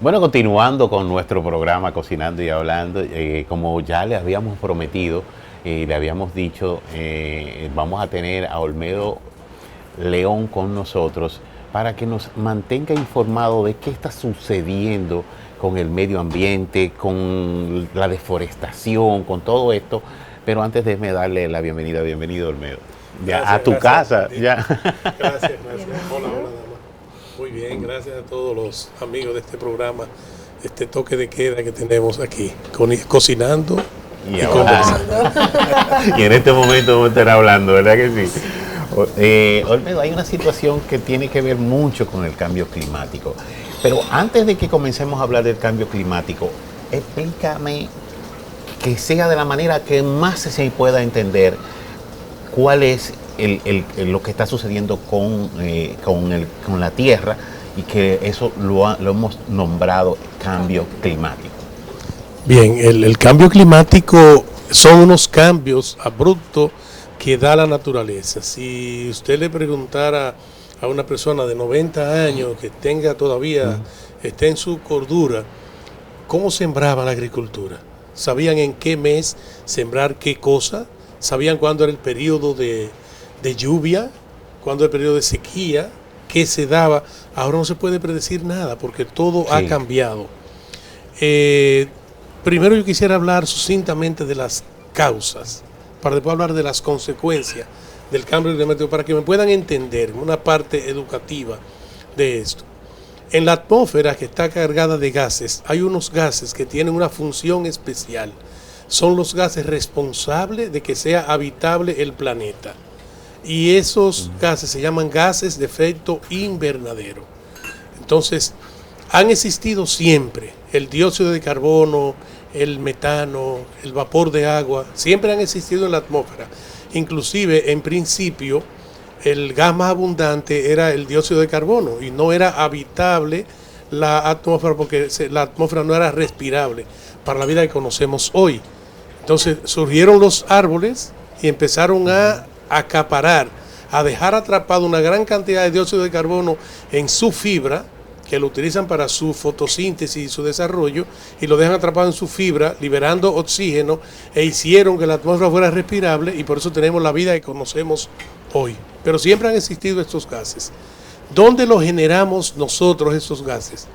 Bueno, continuando con nuestro programa Cocinando y Hablando, como ya le habíamos prometido, le habíamos dicho, vamos a tener a Olmedo León con nosotros para que nos mantenga informado de qué está sucediendo con el medio ambiente, con la deforestación, con todo esto. Pero antes déjeme darle la bienvenida, bienvenido Olmedo. Ya a Gracias, tu gracias. casa, ya. Gracias, gracias. Hola, hola, dama. Muy bien, gracias a todos los amigos de este programa, este toque de queda que tenemos aquí, cocinando Y y ahora, conversando. y en este momento vamos a estar hablando, ¿verdad que sí? Olmedo, hay una situación que tiene que ver mucho con el cambio climático. Pero antes de que comencemos a hablar del cambio climático, explícame que sea de la manera que más se pueda entender cuál es lo que está sucediendo con la Tierra y que eso lo hemos nombrado cambio climático. Bien, el cambio climático son unos cambios abruptos que da la naturaleza. Si usted le preguntara a una persona de 90 años que tenga todavía, esté en su cordura, ¿cómo sembraba la agricultura? ¿Sabían en qué mes sembrar qué cosa? ¿Sabían cuándo era el periodo de lluvia? ¿Cuándo era el periodo de sequía? ¿Qué se daba? Ahora no se puede predecir nada porque todo ha Sí. cambiado. Eh, Primero yo quisiera hablar sucintamente de las causas, para después hablar de las consecuencias del cambio climático, para que me puedan entender una parte educativa de esto. En la atmósfera, que está cargada de gases, hay unos gases que tienen una función especial. Son los gases responsables de que sea habitable el planeta. Y esos gases se llaman gases de efecto invernadero. Entonces, han existido siempre el dióxido de carbono, el metano, el vapor de agua, siempre han existido en la atmósfera. Inclusive, en principio, el gas más abundante era el dióxido de carbono y no era habitable la atmósfera porque la atmósfera no era respirable para la vida que conocemos hoy. Entonces surgieron los árboles y empezaron a acaparar, a dejar atrapado una gran cantidad de dióxido de carbono en su fibra, que lo utilizan para su fotosíntesis y su desarrollo, y lo dejan atrapado en su fibra, liberando oxígeno, e hicieron que la atmósfera fuera respirable, y por eso tenemos la vida que conocemos hoy. Pero siempre han existido estos gases. ¿Dónde los generamos nosotros estos gases?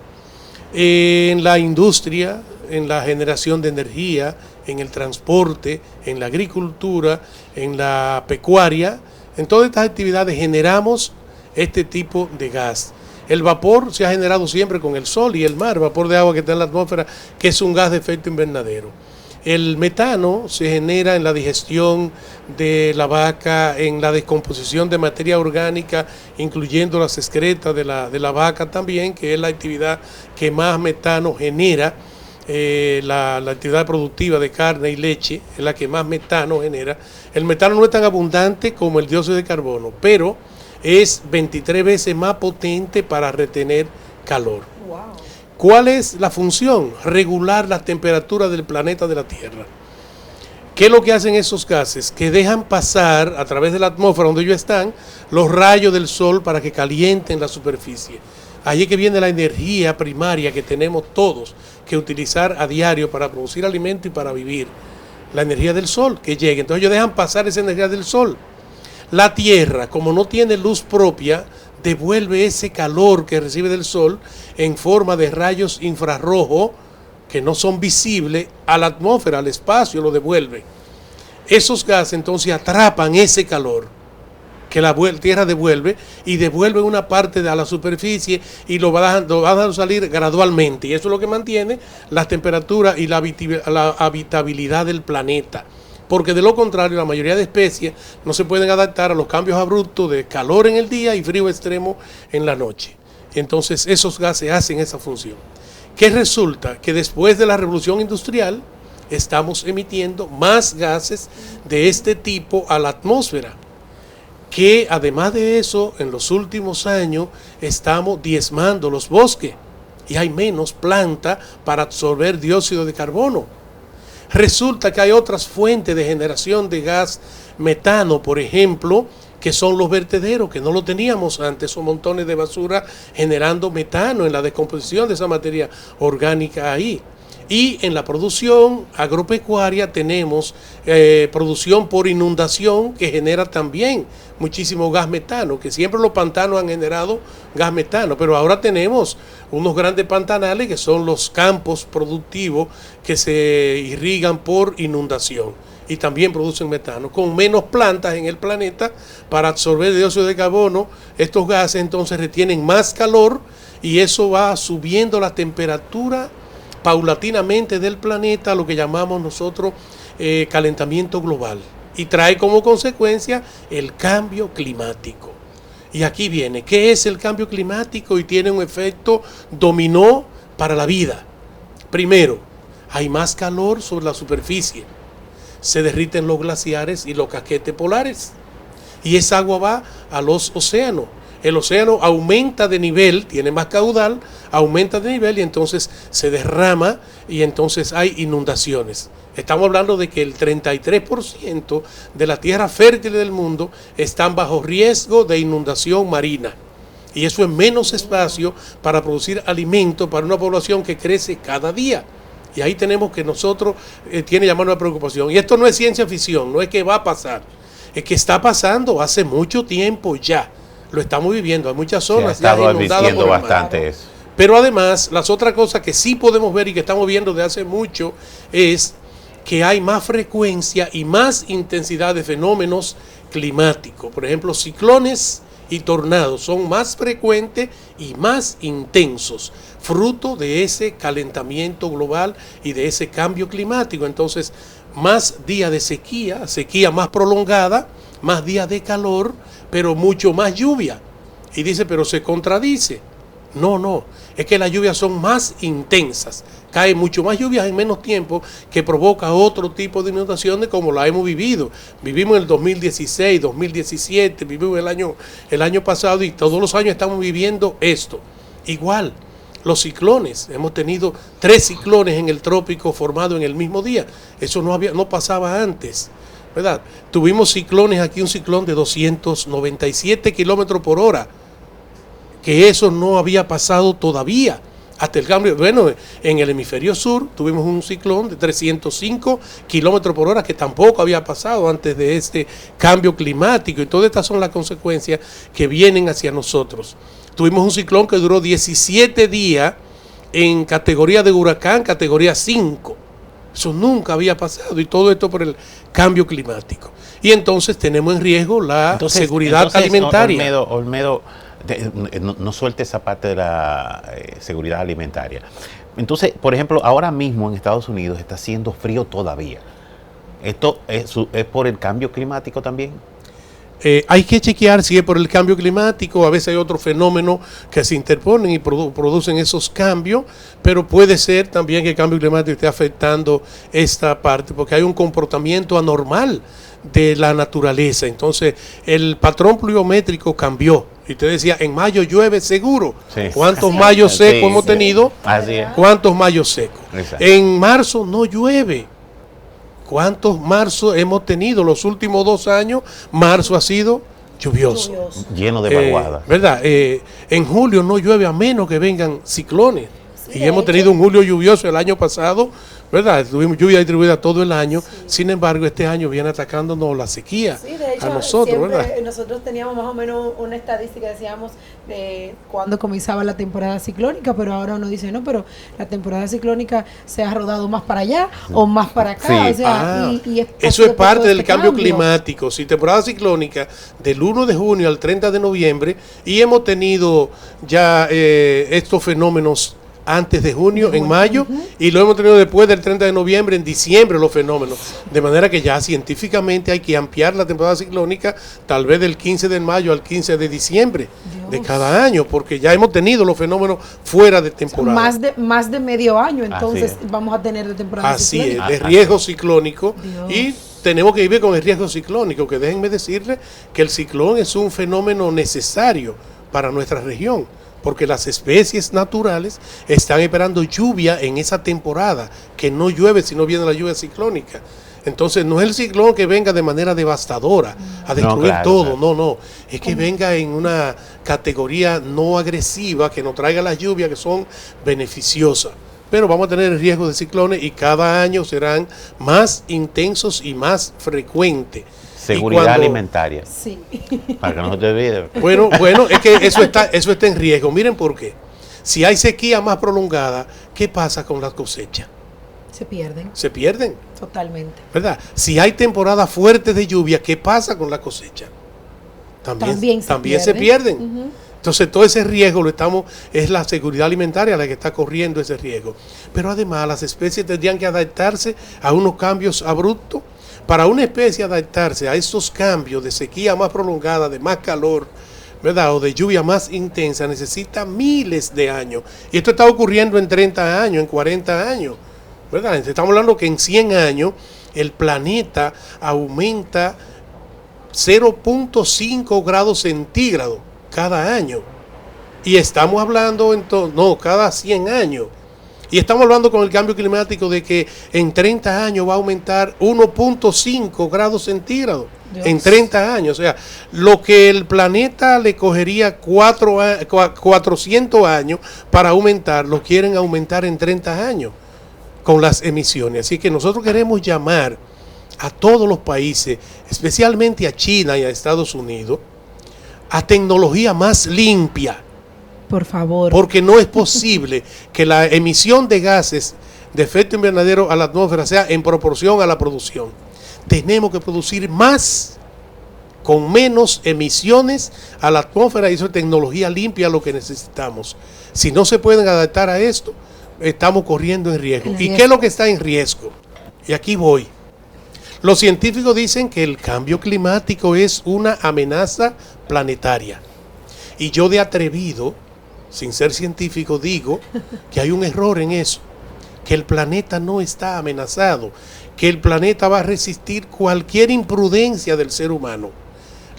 En la industria, en la generación de energía, en el transporte, en la agricultura, en la pecuaria. En todas estas actividades generamos este tipo de gas. El vapor se ha generado siempre con el sol y el mar, vapor de agua que está en la atmósfera, que es un gas de efecto invernadero. El metano se genera en la digestión de la vaca, en la descomposición de materia orgánica, incluyendo las excretas de la vaca también, que es la actividad que más metano genera. La actividad productiva de carne y leche es la que más metano genera. El metano no es tan abundante como el dióxido de carbono, pero es 23 veces más potente para retener calor. Wow. ¿Cuál es la función? Regular la temperatura del planeta de la Tierra. ¿Qué es lo que hacen esos gases? Que dejan pasar a través de la atmósfera donde ellos están los rayos del sol para que calienten la superficie. Allí es que viene la energía primaria que tenemos todos que utilizar a diario para producir alimento y para vivir. La energía del sol que llega. Entonces ellos dejan pasar esa energía del sol. La Tierra, como no tiene luz propia, devuelve ese calor que recibe del sol en forma de rayos infrarrojos que no son visibles a la atmósfera, al espacio, lo devuelve. Esos gases entonces atrapan ese calor que la Tierra devuelve y devuelve una parte a la superficie y lo va a salir gradualmente. Y eso es lo que mantiene la temperatura y la habitabilidad del planeta. Porque de lo contrario, la mayoría de especies no se pueden adaptar a los cambios abruptos de calor en el día y frío extremo en la noche. Entonces esos gases hacen esa función. ¿Qué resulta? Que después de la revolución industrial estamos emitiendo más gases de este tipo a la atmósfera. Que además de eso, en los últimos años estamos diezmando los bosques y hay menos planta para absorber dióxido de carbono. Resulta que hay otras fuentes de generación de gas metano, por ejemplo, que son los vertederos, que no lo teníamos antes, son montones de basura generando metano en la descomposición de esa materia orgánica ahí. Y en la producción agropecuaria tenemos producción por inundación que genera también muchísimo gas metano, que siempre los pantanos han generado gas metano, pero ahora tenemos unos grandes pantanales que son los campos productivos que se irrigan por inundación y también producen metano. Con menos plantas en el planeta para absorber dióxido de carbono, estos gases entonces retienen más calor y eso va subiendo la temperatura paulatinamente del planeta, lo que llamamos nosotros calentamiento global, y trae como consecuencia el cambio climático. Y aquí viene, ¿qué es el cambio climático? Y tiene un efecto dominó para la vida. Primero, hay más calor sobre la superficie, se derriten los glaciares y los casquetes polares, y esa agua va a los océanos. El océano aumenta de nivel, tiene más caudal, aumenta de nivel y entonces se derrama y entonces hay inundaciones. Estamos hablando de que el 33% de la tierra fértil del mundo están bajo riesgo de inundación marina. Y eso es menos espacio para producir alimento para una población que crece cada día. Y ahí tenemos que nosotros, tiene llamar una preocupación. Y esto no es ciencia ficción, no es que va a pasar, es que está pasando hace mucho tiempo ya. Lo estamos viviendo, hay muchas zonas ya inundadas por el mar. bastante eso. Pero además, las otras cosas que sí podemos ver y que estamos viendo desde hace mucho es que hay más frecuencia y más intensidad de fenómenos climáticos. Por ejemplo, ciclones y tornados son más frecuentes y más intensos, fruto de ese calentamiento global y de ese cambio climático. Entonces, más días de sequía, sequía más prolongada, más días de calor, pero mucho más lluvia. Y dice, pero se contradice. No, es que las lluvias son más intensas, cae mucho más lluvias en menos tiempo, que provoca otro tipo de inundaciones como la hemos vivido. Vivimos en el 2016, 2017, vivimos el año pasado y todos los años estamos viviendo esto. Igual, los ciclones, hemos tenido 3 ciclones en el trópico formados en el mismo día. Eso no pasaba antes, ¿verdad? Tuvimos ciclones aquí, un ciclón de 297 kilómetros por hora, que eso no había pasado todavía hasta el cambio. Bueno, en el hemisferio sur tuvimos un ciclón de 305 kilómetros por hora que tampoco había pasado antes de este cambio climático, y todas estas son las consecuencias que vienen hacia nosotros. Tuvimos un ciclón que duró 17 días en categoría de huracán, categoría 5. Eso nunca había pasado, y todo esto por el cambio climático. Y entonces tenemos en riesgo la seguridad alimentaria. Olmedo, no suelte esa parte de la seguridad alimentaria. Entonces, por ejemplo, ahora mismo en Estados Unidos está haciendo frío todavía. ¿Esto es por el cambio climático también? Hay que chequear si es por el cambio climático. A veces hay otros fenómenos que se interponen y producen esos cambios, pero puede ser también que el cambio climático esté afectando esta parte, porque hay un comportamiento anormal de la naturaleza. Entonces, el patrón pluviométrico cambió. Y usted decía, en mayo llueve seguro. Sí. ¿Cuántos mayos secos hemos tenido? Así es. ¿Cuántos mayos secos? Exacto. En marzo no llueve. ¿Cuántos marzos hemos tenido? Los últimos 2 años, marzo ha sido lluvioso. Lleno de vaguadas. ¿Verdad? En julio no llueve a menos que vengan ciclones. Sí, y hemos tenido un julio lluvioso el año pasado, ¿verdad? Tuvimos lluvia distribuida todo el año. Sí. Sin embargo, este año viene atacándonos la sequía, sí, de hecho, a nosotros, ¿verdad? Nosotros teníamos más o menos una estadística, decíamos, de cuándo comenzaba la temporada ciclónica, pero ahora uno dice, no, pero la temporada ciclónica se ha rodado más para allá o más para acá. Sí. O sea, eso es parte del cambio climático. Si temporada ciclónica del 1 de junio al 30 de noviembre, y hemos tenido ya estos fenómenos antes de junio, en mayo, y lo hemos tenido después del 30 de noviembre, en diciembre, los fenómenos. De manera que ya científicamente hay que ampliar la temporada ciclónica, tal vez del 15 de mayo al 15 de diciembre de cada año, porque ya hemos tenido los fenómenos fuera de temporada. Más de medio año, entonces vamos a tener de temporada ciclónica. Así es, de riesgo ciclónico. Y tenemos que vivir con el riesgo ciclónico, que déjenme decirles que el ciclón es un fenómeno necesario para nuestra región, porque las especies naturales están esperando lluvia en esa temporada, que no llueve si no viene la lluvia ciclónica. Entonces no es el ciclón que venga de manera devastadora a destruir todo, no, es que venga en una categoría no agresiva, que nos traiga las lluvias que son beneficiosas. Pero vamos a tener el riesgo de ciclones y cada año serán más intensos y más frecuentes. Seguridad alimentaria. Sí. Para que no se te olvide. Bueno, es que eso está en riesgo. Miren por qué. Si hay sequía más prolongada, ¿qué pasa con las cosechas? Se pierden. Totalmente. ¿Verdad? Si hay temporadas fuertes de lluvia, ¿qué pasa con la cosecha? También se pierden. Uh-huh. Entonces todo ese riesgo es la seguridad alimentaria la que está corriendo ese riesgo. Pero además las especies tendrían que adaptarse a unos cambios abruptos. Para una especie adaptarse a estos cambios de sequía más prolongada, de más calor, ¿verdad? O de lluvia más intensa, necesita miles de años. Y esto está ocurriendo en 30 años, en 40 años, ¿verdad? Estamos hablando que en 100 años el planeta aumenta 0.5 grados centígrados cada año. Y estamos hablando cada 100 años. Y estamos hablando con el cambio climático de que en 30 años va a aumentar 1.5 grados centígrados. Dios. En 30 años. O sea, lo que el planeta le cogería 400 años para aumentar, lo quieren aumentar en 30 años con las emisiones. Así que nosotros queremos llamar a todos los países, especialmente a China y a Estados Unidos, a tecnología más limpia. Por favor. Porque no es posible que la emisión de gases de efecto invernadero a la atmósfera sea en proporción a la producción. Tenemos que producir más con menos emisiones a la atmósfera, y eso es tecnología limpia lo que necesitamos. Si no se pueden adaptar a esto, estamos corriendo en riesgo. ¿Y qué es lo que está en riesgo? Y aquí voy. Los científicos dicen que el cambio climático es una amenaza planetaria. Y yo de atrevido, sin ser científico, digo que hay un error en eso, que el planeta no está amenazado, que el planeta va a resistir cualquier imprudencia del ser humano.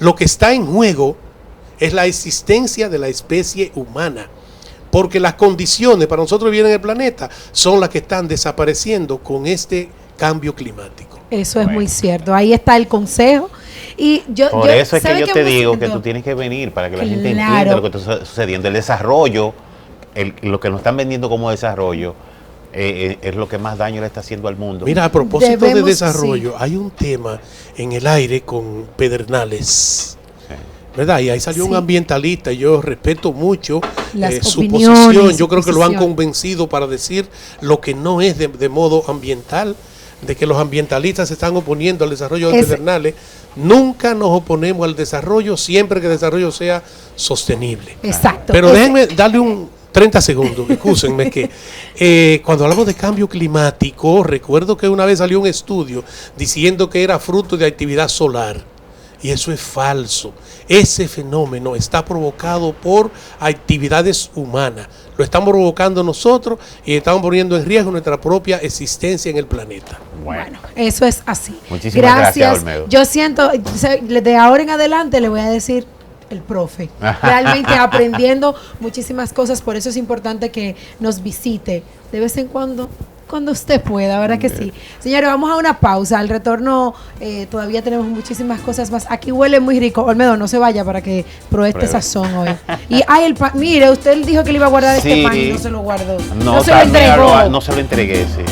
Lo que está en juego es la existencia de la especie humana, porque las condiciones para nosotros vivir en el planeta son las que están desapareciendo con este cambio climático. Eso es muy cierto, ahí está el consejo. Y Por eso es que yo te digo que tú tienes que venir para que la gente entienda lo que está sucediendo. El desarrollo, lo que nos están vendiendo como desarrollo, es lo que más daño le está haciendo al mundo. Mira, a propósito de desarrollo, hay un tema en el aire con Pedernales, ¿verdad? Y ahí salió un ambientalista, y yo respeto mucho su posición. Yo creo que lo han convencido para decir lo que no es de modo ambiental, de que los ambientalistas se están oponiendo al desarrollo de Pedernales. Nunca nos oponemos al desarrollo, siempre que el desarrollo sea sostenible. Exacto. Pero déjenme darle un 30 segundos, excúsenme, que cuando hablamos de cambio climático, recuerdo que una vez salió un estudio diciendo que era fruto de actividad solar. Y eso es falso. Ese fenómeno está provocado por actividades humanas. Lo estamos provocando nosotros y estamos poniendo en riesgo nuestra propia existencia en el planeta. Bueno, eso es así. Muchísimas gracias, Olmedo. Yo siento, de ahora en adelante le voy a decir el profe. Realmente aprendiendo muchísimas cosas, por eso es importante que nos visite de vez en cuando usted pueda, ¿verdad que sí? Señores, vamos a una pausa. Al retorno todavía tenemos muchísimas cosas más. Aquí huele muy rico. Olmedo, no se vaya para que pruebe este sazón hoy. Y hay el pan. Mire, usted dijo que le iba a guardar este pan y no se lo guardó. No se lo entregó. No se lo entregué, sí.